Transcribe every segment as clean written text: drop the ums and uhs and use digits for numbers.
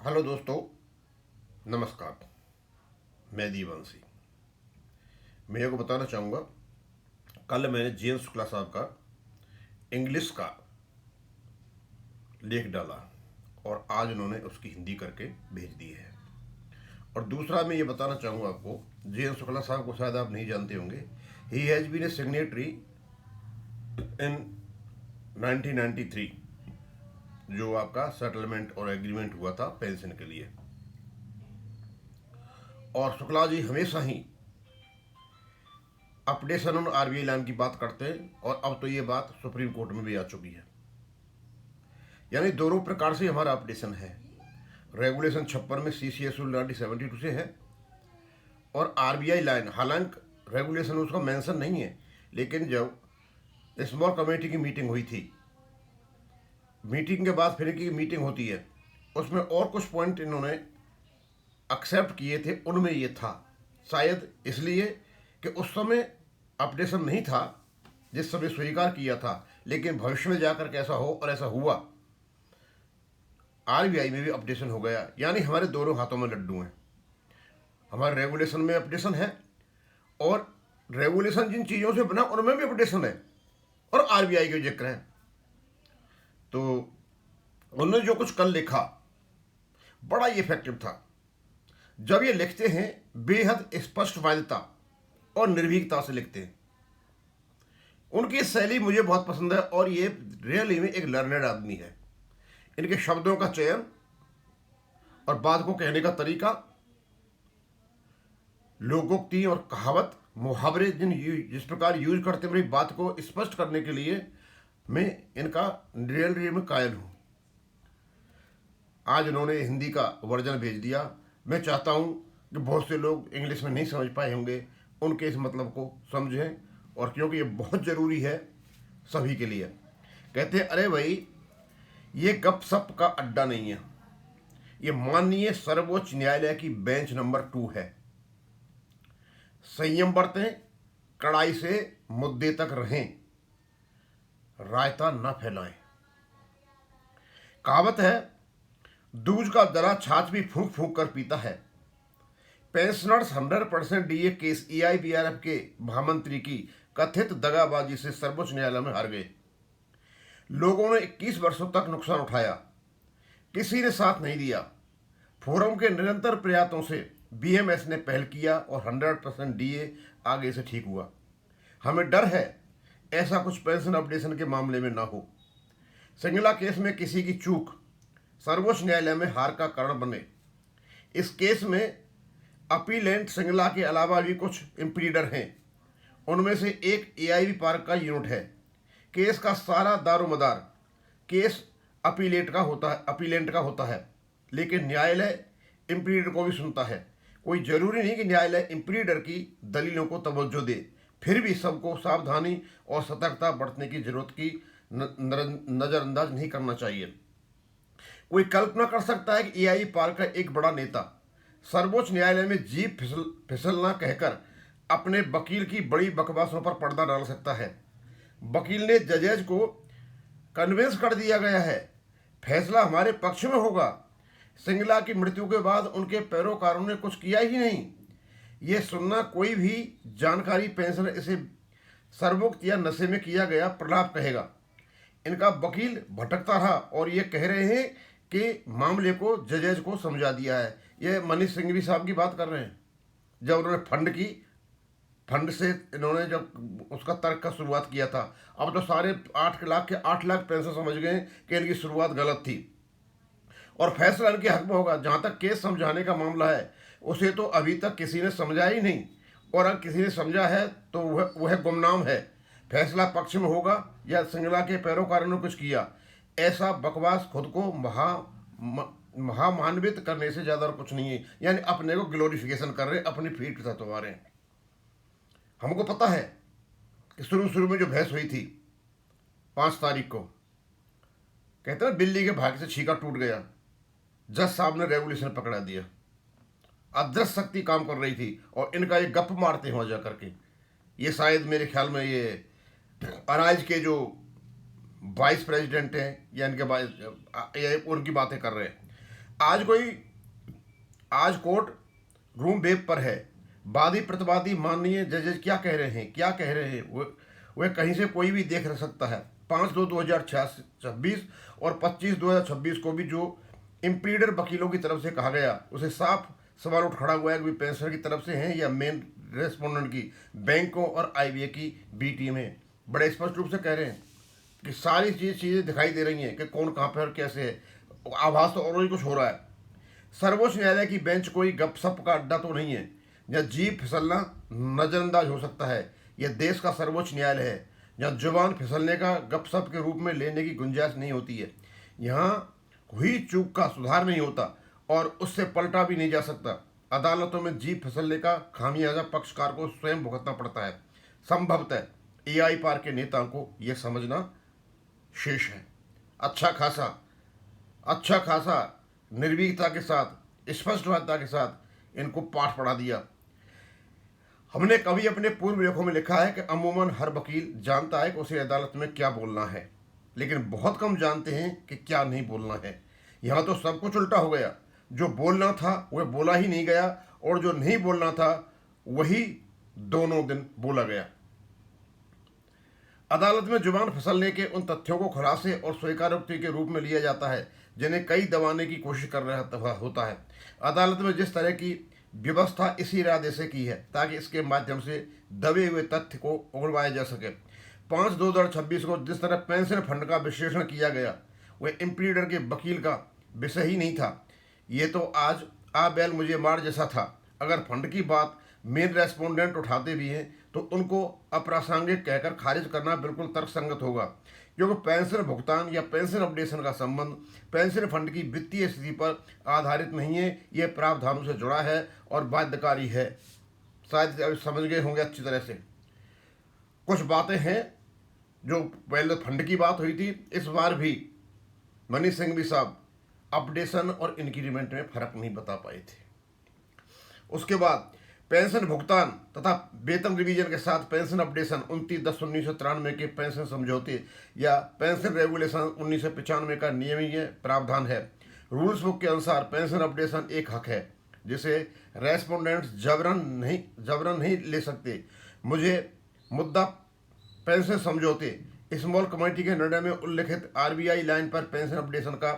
Hello दोस्तों, नमस्कार। मैं दीवानसी। मैं आपको बताना चाहूँगा, कल मैंने जे शुक्ला साहब का इंग्लिश का लेख डाला और आज उन्होंने उसकी हिंदी करके भेज दी है। और दूसरा मैं ये बताना चाहूँगा आपको, जे शुक्ला साहब को शायद आप नहीं जानते होंगे। He has been a signatory in 1993, जो आपका सेटलमेंट और एग्रीमेंट हुआ था पेंशन के लिए। और शुक्ला जी हमेशा ही अपडेशन ऑन आरबीआई लाइन की बात करते हैं और अब तो ये बात सुप्रीम कोर्ट में भी आ चुकी है। यानी दोनों प्रकार से हमारा अपडेशन है। रेगुलेशन 56 में CCS रूल 1972 से है और आरबीआई लाइन, हालांकि रेगुलेशन उसका मेंशन नहीं है, लेकिन जब स्मॉल कमेटी की मीटिंग हुई थी, मीटिंग के बाद फिर की मीटिंग होती है, उसमें और कुछ पॉइंट इन्होंने एक्सेप्ट किए थे, उनमें ये था। शायद इसलिए कि उस समय अपडेशन नहीं था जिस समय स्वीकार किया था, लेकिन भविष्य में जाकर के ऐसा हो, और ऐसा हुआ। आरबीआई में भी अपडेशन हो गया। यानी हमारे दोनों हाथों में लड्डू हैं। हमारे रेगुलेशन में अपडेशन है और रेगुलेशन जिन चीज़ों से बना उनमें भी अपडेशन है, और आरबीआई के जिक्र है। तो उन्होंने जो कुछ कल लिखा बड़ा ही इफेक्टिव था। जब ये लिखते हैं बेहद स्पष्टवादिता और निर्भीकता से लिखते हैं। उनकी शैली मुझे बहुत पसंद है और ये रियली में एक लर्नेड आदमी है। इनके शब्दों का चयन और बात को कहने का तरीका, लोकोक्ति और कहावत, मुहावरे जिस प्रकार यूज करते मेरी बात को स्पष्ट करने के लिए, मैं इनका रियल में कायल हूँ। आज उन्होंने हिंदी का वर्जन भेज दिया। मैं चाहता हूँ कि बहुत से लोग इंग्लिश में नहीं समझ पाए होंगे, उनके इस मतलब को समझें, और क्योंकि ये बहुत ज़रूरी है सभी के लिए। कहते हैं, अरे भाई, ये गपशप का अड्डा नहीं है, ये माननीय सर्वोच्च न्यायालय की बेंच नंबर 2 है। संयम बरतें, कड़ाई से मुद्दे तक रहें, रायता न फैलाएं। कहावत है, दूध का दरा छाछ भी फूंक फूंक कर पीता है। पेंशनर्स 100% डीए केस EIBRF के महामंत्री की कथित दगाबाजी से सर्वोच्च न्यायालय में हार गए। लोगों ने 21 वर्षों तक नुकसान उठाया, किसी ने साथ नहीं दिया। फोरम के निरंतर प्रयासों से BMS ने पहल किया और 100% डीए आगे से ठीक हुआ। हमें डर है ऐसा कुछ पेंशन अपडेशन के मामले में ना हो। सिंगला केस में किसी की चूक सर्वोच्च न्यायालय में हार का कारण बने। इस केस में अपीलेंट सिंगला के अलावा भी कुछ इम्प्लीडर हैं। उनमें से एक AIB पार्क का यूनिट है। केस का सारा दारोमदार केस अपीलेंट का होता है, लेकिन न्यायालय इम्प्लीडर को भी सुनता है। कोई जरूरी नहीं कि न्यायालय इम्प्लीडर की दलीलों को तवज्जो दे, फिर भी सबको सावधानी और सतर्कता बरतने की जरूरत की नज़रअंदाज नहीं करना चाहिए। कोई कल्पना कर सकता है कि AIB पार्क का एक बड़ा नेता सर्वोच्च न्यायालय में जीप फिसलना कहकर अपने वकील की बड़ी बकवासों पर पर्दा डाल सकता है। वकील ने जजेज को कन्विंस कर दिया गया है, फैसला हमारे पक्ष में होगा। सिंगला की मृत्यु के बाद उनके पैरोकारों ने कुछ किया ही नहीं। ये सुनना कोई भी जानकारी पेंशन इसे सर्वोक्त या नशे में किया गया प्रलाप कहेगा। इनका वकील भटकता रहा और ये कह रहे हैं कि मामले को जजेज को समझा दिया है। ये मनीष सिंघवी साहब की बात कर रहे हैं। जब उन्होंने फंड से इन्होंने जब उसका तर्क का शुरुआत किया था, अब तो सारे 8 लाख के 8 लाख पेंशन समझ गए कि इनकी शुरुआत गलत थी और फैसला इनके हक में होगा। जहाँ तक केस समझाने का मामला है, उसे तो अभी तक किसी ने समझा ही नहीं, और अगर किसी ने समझा है तो वह गुमनाम है। फैसला पक्ष में होगा या सिंगला के पैरोकारों ने कुछ किया, ऐसा बकवास खुद को महामान्वित करने से ज़्यादा कुछ नहीं है। यानी अपने को ग्लोरिफिकेशन कर रहे हैं, अपनी फीट सतवा रहे हैं। हमको पता है कि शुरू में जो बहस हुई थी 5 तारीख को, कहते हैं बिल्ली के भाग्य से छीका टूट गया। जज साहब ने रेगुलेशन पकड़ा दिया। अदृश्य शक्ति काम कर रही थी और इनका ये गप मारते हैं वहाँ जा करके। ये शायद मेरे ख्याल में ये अराइज के जो वाइस प्रेसिडेंट हैं या इनके उनकी बातें कर रहे हैं। आज कोर्ट रूम वेब पर है। वादी प्रतिवादी माननीय जजेस क्या कह रहे हैं वे कहीं से कोई भी देख सकता है। 5/2/2026 और 25/2/2026 को भी जो इम्प्लीडर वकीलों की तरफ से कहा गया उसे साफ सवाल उठ खड़ा हुआ है कि पेंशनर की तरफ से हैं या मेन रेस्पोंडेंट की, बैंकों और आईबीए की बी टीम है। बड़े स्पष्ट रूप से कह रहे हैं कि सारी चीज़ें दिखाई दे रही हैं कि कौन कहाँ पर कैसे है। आभास तो और ही कुछ हो रहा है। सर्वोच्च न्यायालय की बेंच कोई गपशप का अड्डा तो नहीं है जहाँ जीभ फिसलना नजरअंदाज हो सकता है। यह देश का सर्वोच्च न्यायालय है जहाँ जुबान फिसलने का गपशप के रूप में लेने की गुंजाइश नहीं होती है। यहाँ हुई चूक का सुधार नहीं होता और उससे पलटा भी नहीं जा सकता। अदालतों में जीभ फिसलने का खामियाजा पक्षकार को स्वयं भुगतना पड़ता है। संभवतः एआई पार के नेताओं को यह समझना शेष है। अच्छा खासा निर्भीकता के साथ, स्पष्टता के साथ इनको पाठ पढ़ा दिया। हमने कभी अपने पूर्व लेखों में लिखा है कि अमूमन हर वकील जानता है कि उसे अदालत में क्या बोलना है, लेकिन बहुत कम जानते हैं कि क्या नहीं बोलना है। यहाँ तो सब कुछ उल्टा हो गया। जो बोलना था वह बोला ही नहीं गया और जो नहीं बोलना था वही दोनों दिन बोला गया। अदालत में जुबान फिसलने के उन तथ्यों को खुलासे और स्वीकारोक्ति के रूप में लिया जाता है जिन्हें कई दबाने की कोशिश कर रहा होता है। अदालत में जिस तरह की व्यवस्था इसी इरादे से की है ताकि इसके माध्यम से दबे हुए तथ्य को उगलवाया जा सके। 5/2/26 को जिस तरह पेंशन फंड का विश्लेषण किया गया वह इम्प्लीडर के वकील का विषय ही नहीं था। ये तो आज आ बैल मुझे मार जैसा था। अगर फंड की बात मेन रेस्पोंडेंट उठाते भी हैं तो उनको अप्रासंगिक कहकर खारिज करना बिल्कुल तर्कसंगत होगा, क्योंकि पेंशन भुगतान या पेंशन अपडेशन का संबंध पेंशन फंड की वित्तीय स्थिति पर आधारित नहीं है। यह प्रावधानों से जुड़ा है और बाध्यकारी है। शायद समझ गए होंगे अच्छी तरह से। कुछ बातें हैं जो पहले फंड की बात हुई थी, इस बार भी मनीष सिंघवी साहब अपडेशन और इंक्रीमेंट में फर्क नहीं बता पाए थे। उसके बाद पेंशन भुगतान तथा वेतन रिवीजन के साथ पेंशन अपडेशन 29/10/1993 के पेंशन समझौते या पेंशन रेगुलेशन 1995 का नियमीय प्रावधान है। रूल्स बुक के अनुसार पेंशन अपडेशन एक हक है जिसे रेस्पोंडेंट्स जबरन नहीं ले सकते। मुझे मुद्दा पेंशन समझौते स्मॉल कमेटी के निर्णय में उल्लिखित आरबीआई लाइन पर पेंशन अपडेशन का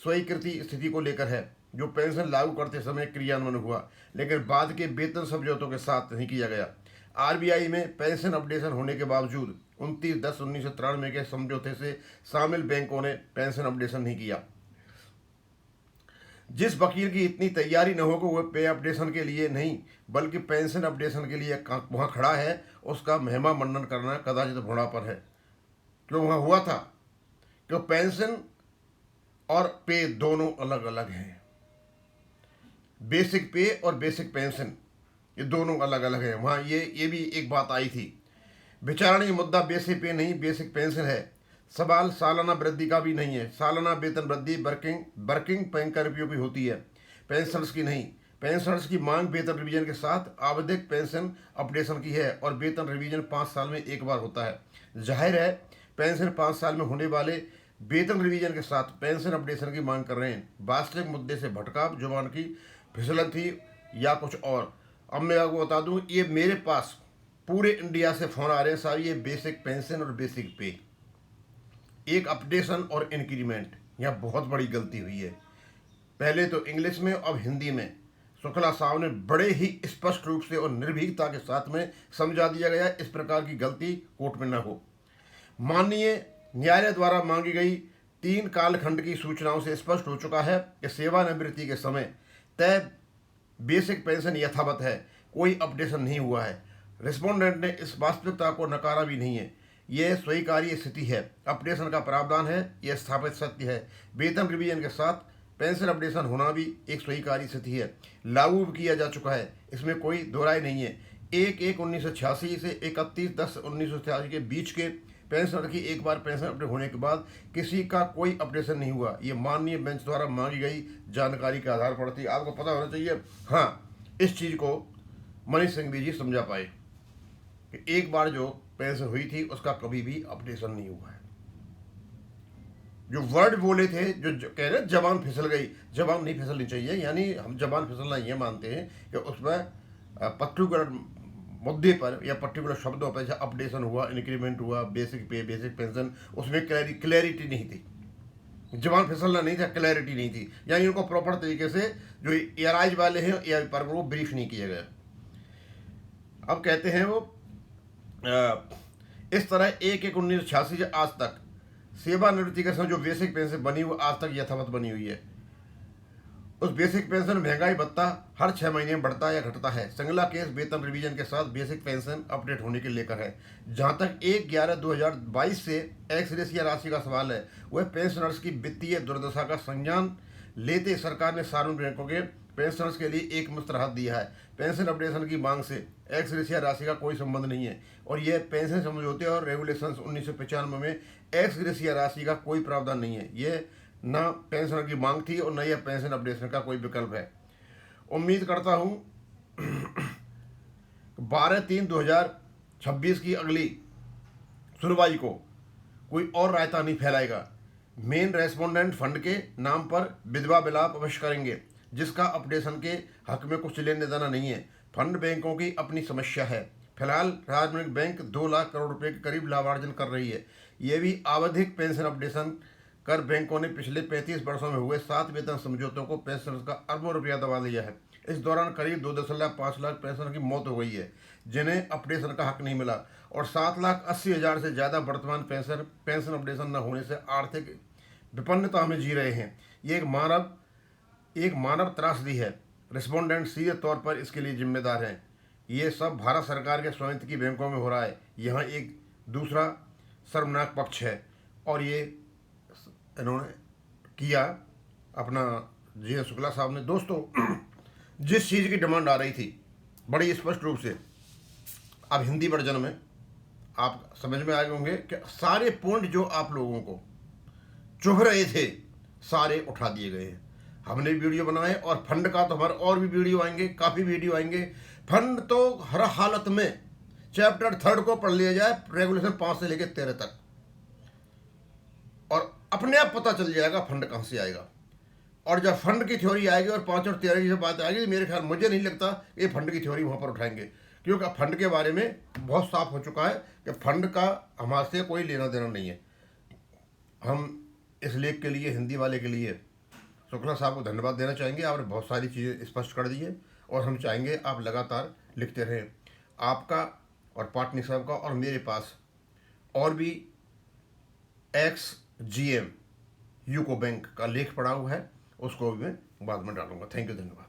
स्वीकृति स्थिति को लेकर है, जो पेंशन लागू करते समय क्रियान्वयन हुआ लेकिन बाद के वेतन समझौतों के साथ नहीं किया गया। आरबीआई में पेंशन अपडेशन होने के बावजूद 29/10/1993 के समझौते से शामिल बैंकों ने पेंशन अपडेशन नहीं किया। जिस वकील की इतनी तैयारी न हो कि वह पे अपडेशन के लिए नहीं बल्कि पेंशन अपडेशन के लिए वहाँ खड़ा है, उसका महिमा मंडन करना कदाचित भोड़ा पर है। क्यों वहाँ हुआ था? क्यों पेंशन और पे दोनों अलग अलग हैं। बेसिक पे और बेसिक पेंशन ये दोनों अलग अलग हैं। वहाँ ये भी एक बात आई थी। विचारणीय मुद्दा बेसिक पे नहीं बेसिक पेंशन है। सवाल सालाना वृद्धि का भी नहीं है। सालाना वेतन वृद्धि वर्किंग बैंकर्मियों की होती है, पेंशनर्स की नहीं। पेंशनर्स की मांग वेतन रिवीजन के साथ आवधिक पेंशन अपडेशन की है और वेतन रिवीजन 5 साल में एक बार होता है। जाहिर है पेंशन 5 साल में होने वाले वेतन रिवीजन के साथ पेंशन अपडेशन की मांग कर रहे हैं। वास्तविक मुद्दे से भटकाव, जुबान की फिसलन थी या कुछ और। अब मैं आपको बता दूं, ये मेरे पास पूरे इंडिया से फ़ोन आ रहे हैं साहब, ये बेसिक पेंशन और बेसिक पे, एक अपडेशन और इंक्रीमेंट, यहाँ बहुत बड़ी गलती हुई है। पहले तो इंग्लिश में अब हिंदी में शुक्ला साहब ने बड़े ही स्पष्ट रूप से और निर्भीकता के साथ में समझा दिया गया, इस प्रकार की गलती कोर्ट में न हो। माननीय न्यायालय द्वारा मांगी गई 3 कालखंड की सूचनाओं से स्पष्ट हो चुका है कि सेवानिवृत्ति के समय तय बेसिक पेंशन यथावत है, कोई अपडेशन नहीं हुआ है। रिस्पोंडेंट ने इस वास्तविकता को नकारा भी नहीं है। यह स्वीकार्य स्थिति है। अपडेशन का प्रावधान है, यह स्थापित सत्य है। वेतन रिवीजन के साथ पेंशन अपडेशन होना भी एक स्वीकार्य स्थिति है, लागू भी किया जा चुका है, इसमें कोई दो राय नहीं है। 1/1/1986 से 31/10/1986 के बीच के पेंशनर की एक बार पेंशन अपडेट होने के बाद किसी का कोई अपडेशन नहीं हुआ। ये माननीय बेंच द्वारा मांगी गई जानकारी के आधार पर थी। आपको पता होना चाहिए। हाँ, इस चीज़ को मनीष सिंघवी जी समझा पाए कि एक बार जो पेंशन हुई थी उसका कभी भी अपडेशन नहीं हुआ है। जो वर्ड बोले थे, जो कह रहे जबान फिसल गई, जबान नहीं फिसलनी चाहिए। यानी हम जबान फिसलना ये मानते हैं कि उसमें पर्टिकुलर मुद्दे पर या पर्टिकुलर शब्दों पर, जैसे अपडेशन हुआ, इंक्रीमेंट हुआ, बेसिक पे, बेसिक पेंशन, उसमें क्लैरिटी नहीं थी, जबान फिसलना नहीं था, क्लैरिटी नहीं थी। यानी उनको प्रॉपर तरीके से जो एयरलाइज वाले हैं एयर पर वो ब्रीफ नहीं किया गया। अब कहते हैं वो इस तरह 1/1/1986 से आज तक सेवानिवृत्ति के समय जो बेसिक पेंशन बनी वो आज तक यथावत बनी हुई है। उस बेसिक पेंशन महंगाई भत्ता हर 6 महीने में बढ़ता या घटता है। संगला केस वेतन रिवीजन के साथ बेसिक पेंशन अपडेट होने के लेकर है। जहां तक 1/11/2022 से एक्स ग्रेशिया राशि का सवाल है, वह पेंशनर्स की वित्तीय दुर्दशा का संज्ञान लेते सरकार ने सार्वजनिक बैंकों के पेंशनर्स के लिए एक मुश्त राहत दिया है। पेंशन अपडेशन की मांग से एक्स ग्रेशिया राशि का कोई संबंध नहीं है और यह पेंशन समझौते और रेगुलेशंस 1995 में एक्स ग्रेशिया राशि का कोई प्रावधान नहीं है। यह न पेंशन की मांग थी और न यह पेंशन अपडेशन का कोई विकल्प है। उम्मीद करता हूं 12/3/2026 की अगली सुनवाई को कोई और रायता नहीं फैलाएगा। मेन रेस्पोंडेंट फंड के नाम पर विधवा विलाप अवश्य करेंगे, जिसका अपडेशन के हक में कुछ लेने देना नहीं है। फंड बैंकों की अपनी समस्या है। फिलहाल सार्वजनिक बैंक 2 लाख करोड़ रुपए के करीब लाभार्जन कर रही है। ये भी आवधिक पेंशन अपडेशन कर बैंकों ने पिछले 35 वर्षों में हुए 7 वेतन समझौतों को पेंशनर्स का अरबों रुपया दबा दिया है। इस दौरान करीब 2.5 लाख पेंशनर की मौत हो गई है, जिन्हें अपडेशन का हक नहीं मिला, और 7,80,000 से ज़्यादा वर्तमान पेंशन अपडेशन न होने से आर्थिक विपन्नता में जी रहे हैं। ये एक मानव त्रासदी है। रिस्पोंडेंट सीधे तौर पर इसके लिए जिम्मेदार हैं। ये सब भारत सरकार के स्वामित्व की बैंकों में हो रहा है। यहाँ एक दूसरा शर्मनाक पक्ष है और ये इन्होंने किया अपना जी शुक्ला साहब ने। दोस्तों, जिस चीज़ की डिमांड आ रही थी बड़ी स्पष्ट रूप से, अब हिंदी वर्जन में आप समझ में आ गए होंगे कि सारे पॉइंट जो आप लोगों को चुभ रहे थे सारे उठा दिए गए हैं। हमने वीडियो बनाए और फंड का तो हमारे और भी वीडियो आएंगे, काफ़ी वीडियो आएंगे। फंड तो हर हालत में चैप्टर 3 को पढ़ लिया जाए, रेगुलेशन 5 से लेकर 13 तक, और अपने आप पता चल जाएगा फंड कहाँ से आएगा। और जब फंड की थ्योरी आएगी और 5 और 13 की जब बात आएगी, मेरे ख्याल मुझे नहीं लगता ये फंड की थ्योरी वहाँ पर उठाएंगे, क्योंकि फंड के बारे में बहुत साफ हो चुका है कि फंड का हमारे से कोई लेना देना नहीं है। हम इस लेख के लिए, हिंदी वाले के लिए शुक्ला साहब को धन्यवाद देना चाहेंगे। आपने बहुत सारी चीज़ें स्पष्ट कर दी है और हम चाहेंगे आप लगातार लिखते रहें। आपका और पाटनी साहब का और मेरे पास और भी XGM यूको बैंक का लेख पड़ा हुआ है, उसको भी मैं बाद में डालूंगा। थैंक यू, धन्यवाद।